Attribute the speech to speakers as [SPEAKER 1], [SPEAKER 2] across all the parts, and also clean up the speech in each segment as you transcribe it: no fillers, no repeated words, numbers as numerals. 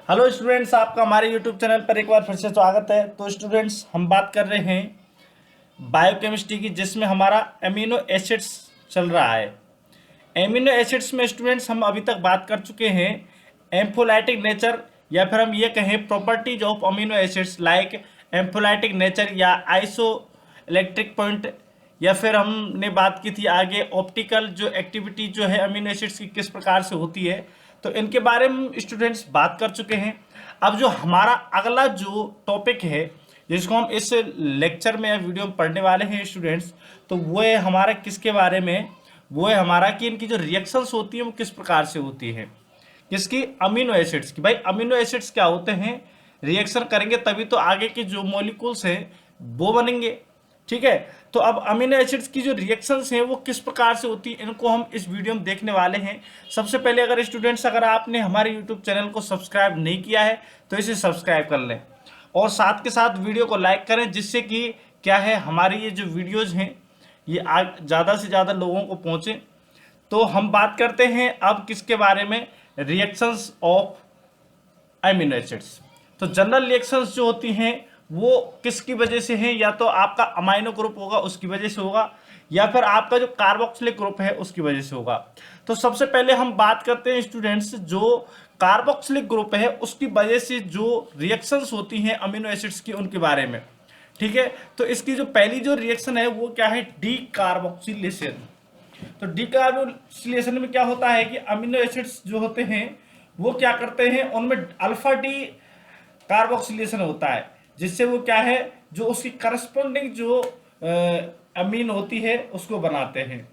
[SPEAKER 1] Hello students, आपका हमारे YouTube channel पर एक बार फिर से स्वागत है। तो स्टूडेंट्स, हम बात कर रहे हैं बायोकेमिस्ट्री की, जिसमें हमारा एमिनो एसिड्स चल रहा है। एमिनो एसिड्स में स्टूडेंट्स हम अभी तक बात कर चुके हैं एम्फोलाइटिक नेचर, या फिर हम ये कहें properties of amino acids like ampholytic nature या आइसो इलेक्ट्रिक पॉइंट, या फिर हमने बात की थी आगे ऑप्टिकल जो एक्टिविटी जो है अमीनो एसिड्स की किस प्रकार से होती है। तो इनके बारे में स्टूडेंट्स बात कर चुके हैं। अब जो हमारा अगला जो टॉपिक है जिसको हम इस लेक्चर में या वीडियो में पढ़ने वाले हैं स्टूडेंट्स, तो वो है हमारा किसके बारे में, वो है हमारा कि इनकी जो रिएक्शंस होती है वो किस प्रकार से होती है, किसकी, अमीनो एसिड्स की। भाई अमीनो एसिड्स क्या होते हैं, रिएक्शन करेंगे तभी तो आगे के जो मॉलिक्यूल्स हैं वो बनेंगे। ठीक है, तो अब अमीनो एसिड्स की जो रिएक्शंस हैं वो किस प्रकार से होती है, इनको हम इस वीडियो में देखने वाले हैं। सबसे पहले अगर स्टूडेंट्स, अगर आपने हमारे यूट्यूब चैनल को सब्सक्राइब नहीं किया है तो इसे सब्सक्राइब कर लें और साथ के साथ वीडियो को लाइक करें, जिससे कि क्या है, हमारी ये जो वीडियोज़ हैं ये ज़्यादा से ज़्यादा लोगों को पहुँचे। तो हम बात करते हैं अब किसके बारे में, रिएक्शंस ऑफ अमीनो एसिड्स। तो जनरल रिएक्शंस जो होती हैं वो किसकी वजह से हैं, या तो आपका अमाइनो ग्रुप होगा उसकी वजह से होगा, या फिर आपका जो कार्बोक्सिलिक ग्रुप है उसकी वजह से होगा। तो सबसे पहले हम बात करते हैं स्टूडेंट्स, जो कार्बोक्सिलिक ग्रुप है उसकी वजह से जो रिएक्शंस होती हैं अमीनो एसिड्स की, उनके बारे में। ठीक है, तो इसकी जो पहली जो रिएक्शन है वो क्या है, डी कार्बोक्सिलेशन। तो डी कार्बोक्सिलेशन में क्या होता है कि अमीनो एसिड्स जो होते हैं वो क्या करते हैं, उनमें अल्फा डी कार्बोक्सिलेशन होता है, जिससे वो क्या है, जो उसकी करस्पॉन्डिंग जो अमीन होती है उसको बनाते हैं।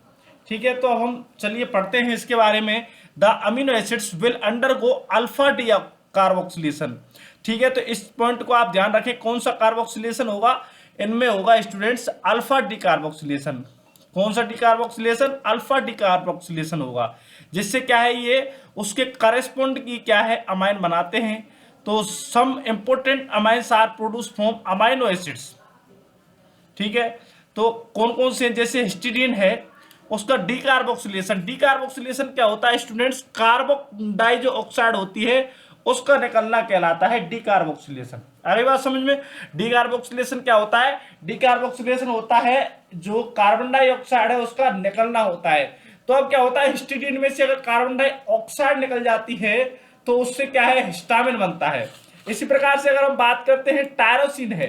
[SPEAKER 1] ठीक है, तो अब हम चलिए पढ़ते हैं इसके बारे में। The amino acids will undergo alpha D carboxylation. ठीक है, तो इस पॉइंट को आप ध्यान रखें, कौन सा कार्बोक्सिलेशन होगा, इनमें होगा स्टूडेंट्स अल्फा डी कार्बोक्सिलेशन। कौन सा D carboxylation, alpha D carboxylation होगा, जिससे क्या है, ये उसके करेस्पॉन्ड की क्या है, अमाइन बनाते हैं। तो some important amines are produce from amino acids. ठीक है, तो कौन कौन से, जैसे हिस्टीडीन है उसका डी कार्बोक्सिलेशन। डी कार्बोक्सिलेशन क्या होता है स्टूडेंट्स, कार्बन डाई जो ऑक्साइड होती है उसका निकलना कहलाता है डी कार्बोक्सिलेशन। अरे बात समझ में, डी कार्बोक्सिलेशन क्या होता है, डी कार्बोक्सिलेशन होता है जो कार्बन डाइऑक्साइड है उसका निकलना होता है। तो अब क्या होता है, हिस्टीडीन में से अगर कार्बन डाइऑक्साइड निकल जाती है तो उससे क्या है, हिस्टामिन बनता है। इसी प्रकार से अगर हम बात करते हैं टायरोसिन है,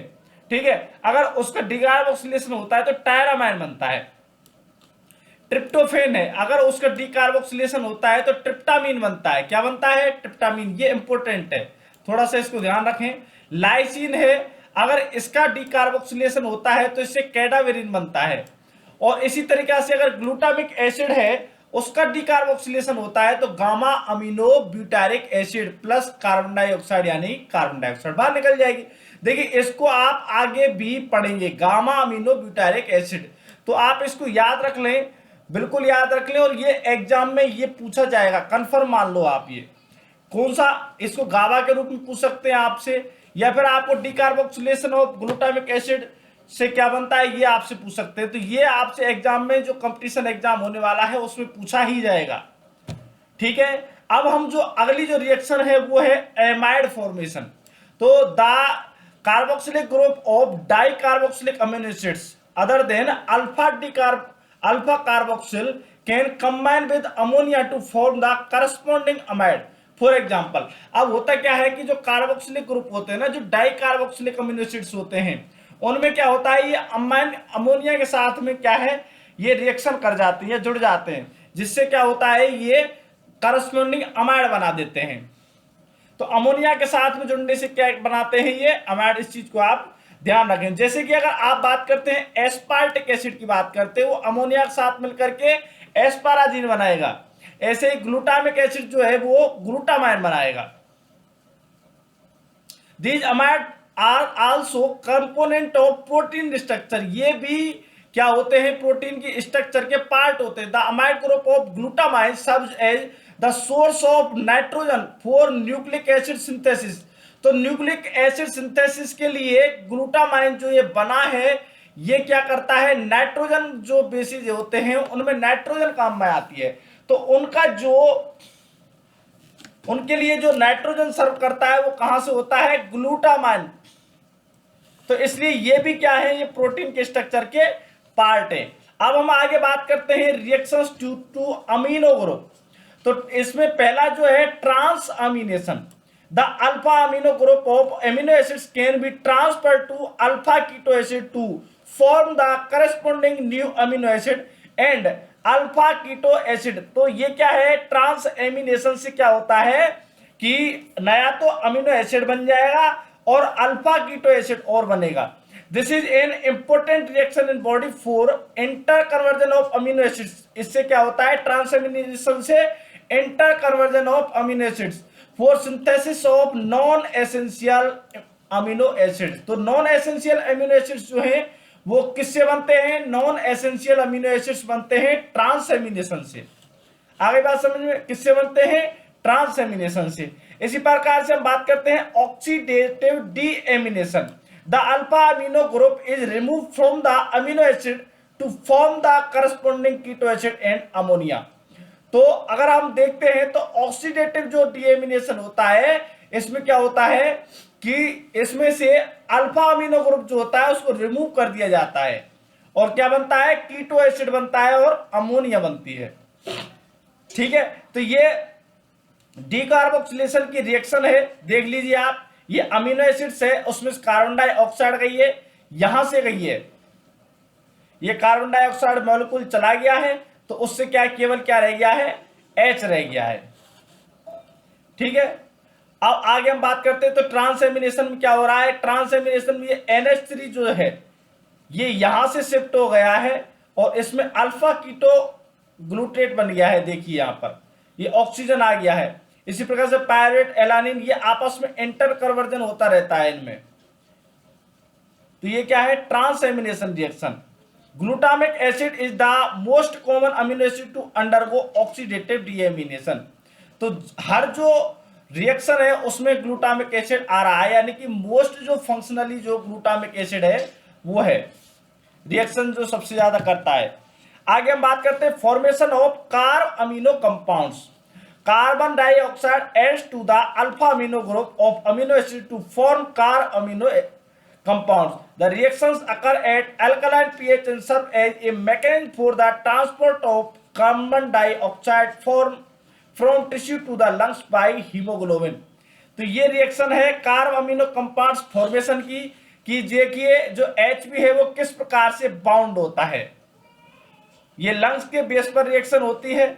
[SPEAKER 1] ठीक है, अगर उसका डी कार्बोक्सिलेशन होता है तो टायरामाइन बनता है। ट्रिप्टोफेन है, अगर उसका डी कार्बोक्सिलेशन होता है तो ट्रिप्टामीन बनता है। क्या बनता है, ट्रिप्टामीन। ये इंपॉर्टेंट है, थोड़ा सा इसको ध्यान रखें। लाइसिन है, अगर इसका डी कार्बोक्सिलेशन होता है तो इससे कैडावेरिन बनता है। और इसी तरीके से अगर ग्लूटामिक एसिड है उसका डी कार्बोक्सिलेशन होता है तो gamma amino butyric acid plus carbon dioxide, यानी कार्बन डाइऑक्साइड बाहर निकल जाएगी। देखिए इसको आप आगे भी पढ़ेंगे, गामा अमीनो ब्यूटारिक एसिड। तो आप इसको याद रख लें, बिल्कुल याद रख लें, और ये एग्जाम में ये पूछा जाएगा, कंफर्म मान लो आप। ये कौन सा, इसको गावा के रूप में पूछ सकते हैं आपसे, या फिर आपको D carboxylation of glutamic acid से क्या बनता है ये आपसे पूछ सकते हैं। तो ये आपसे एग्जाम में, जो कंपटीशन एग्जाम होने वाला है उसमें पूछा ही जाएगा। ठीक है, अब हम जो अगली जो रिएक्शन है वो है एमाइड फॉर्मेशन। तो the carboxylic group of di carboxylic amino acids other than alpha carboxyl can combine with ammonia to form the corresponding amide. For example, अब होता क्या है कि जो कार्बोक्सिलिक ग्रुप होते हैं ना, जो डाई कार्बोक्सिलिक अमीनो एसिड्स होते हैं, उनमें क्या होता है, ये अमोनिया के साथ में क्या है, ये रिएक्शन कर जाती है, जुड़ जाते हैं, जिससे क्या होता है, ये करस्पॉन्डिंग अमाइड बना देते हैं। तो अमोनिया के साथ में जुड़ने से क्या बनाते हैं, ये अमाइड। इस चीज को आप ध्यान रखें। जैसे कि अगर आप बात करते हैं एस्पार्टिक एसिड की बात करते हैं, वो अमोनिया के साथ मिलकर के एस्पाराजीन बनाएगा। ऐसे ही ग्लूटामिक एसिड जो है वो ग्लूटामाइन बनाएगा। These amide are also component of protein structure. ये भी क्या होते हैं, प्रोटीन की स्ट्रक्चर के पार्ट होते हैं। The amide group of glutamine serves as the source of nitrogen for nucleic acid synthesis. तो न्यूक्लिक एसिड सिंथेसिस के लिए ग्लूटामाइन जो ये बना है, ये क्या करता है, नाइट्रोजन जो बेसिस होते हैं उनमें नाइट्रोजन काम में आती है, तो उनका जो उनके लिए जो नाइट्रोजन सर्व करता है वो कहां से होता है, ग्लूटामाइन। तो इसलिए ये भी क्या है, ये प्रोटीन के स्ट्रक्चर के पार्ट है। अब हम आगे बात करते हैं reactions due to amino group. तो इसमें पहला जो है transamination. The alpha amino group of amino acids can be transfer to alpha keto acid to form the corresponding new amino acid and alpha keto acid. तो ये क्या है, transamination से क्या होता है कि नया तो अमीनो एसिड बन जाएगा और अल्फा कीटो एसिड और बनेगा। This is an important reaction in body for inter conversion of amino acids. इससे क्या होता है, ट्रांसएमिनेशन से inter conversion of amino acids for synthesis of non essential amino acid. तो नॉन एसेंशियल अमीनो एसिड्स जो हैं वो किससे बनते हैं, नॉन एसेंशियल अमीनो एसिड्स बनते हैं ट्रांसएमिनेशन से। आगे बात समझ में, किससे बनते हैं, ट्रांसएमिनेशन से। इसी प्रकार से हम बात करते हैं oxidative deamination. The alpha amino group is remove from the amino acid to form the corresponding keto acid and ammonia. तो अगर हम देखते हैं तो ऑक्सीडेटिव जो डीएमिनेशन होता है, इसमें क्या होता है कि इसमें से अल्फा अमीनो ग्रुप जो होता है उसको रिमूव कर दिया जाता है और क्या बनता है, कीटो एसिड बनता है और अमोनिया बनती है। ठीक है, तो ये डीकार्बोक्सिलेशन की रिएक्शन है। देख लीजिए आप, ये अमीनो एसिड्स है, उसमें कार्बन डाइऑक्साइड गई है, यहां से गई है, ये कार्बन डाइऑक्साइड मॉलिक्यूल चला गया है, तो उससे क्या केवल क्या रह गया है, H रह गया है। ठीक है, अब आगे हम बात करते हैं तो ट्रांसएमिनेशन में क्या हो रहा है, ट्रांसएमिनेशन में ये NH3 जो है ये यहां से शिफ्ट हो गया है और इसमें अल्फा कीटो ग्लूटेट बन गया है। देखिए यहां पर ये ऑक्सीजन आ गया है। इसी प्रकार से पायरेट, एलानिन, ये आपस में इंटर कन्वर्जन होता रहता है इनमें। तो ये क्या है, transamination reaction. Glutamic acid is the most common amino acid to undergo oxidative deamination. तो हर जो रिएक्शन है उसमें ग्लूटामिक एसिड आ रहा है, यानी कि मोस्ट जो फंक्शनली जो ग्लूटामिक एसिड है वो है रिएक्शन जो सबसे ज्यादा करता है। आगे हम बात करते हैं formation of carb amino compounds. Carbon dioxide adds to the alpha amino group of amino acid to form carb amino compounds. The reactions occur at alkaline pH and serve as a mechanism for the transport of carbon dioxide from tissue to the lungs by hemoglobin. तो ये reaction है carb amino compounds formation की, कि देखिए जो HB है वो किस प्रकार से बाउंड होता है। ये लंग्स के बेस पर रिएक्शन होती है।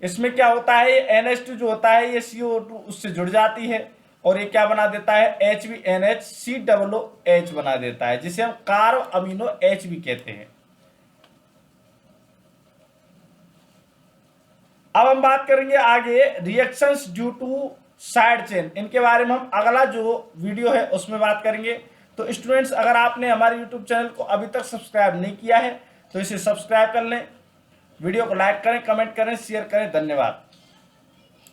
[SPEAKER 1] इसमें क्या होता है, ये NH2 जो होता है ये CO2 उससे जुड़ जाती है और ये क्या बना देता है, HbNH बना देता है, जिसे हम कार्ब अमीनो HB कहते हैं। अब हम बात करेंगे आगे reactions due to side chain. इनके बारे में हम अगला जो वीडियो है उसमें बात करेंगे। तो स्टूडेंट्स, अगर आपने हमारे यूट्यूब चैनल को अभी तक सब्सक्राइब नहीं किया है तो इसे सब्सक्राइब कर लें, वीडियो को लाइक करें, कमेंट करें, शेयर करें। धन्यवाद।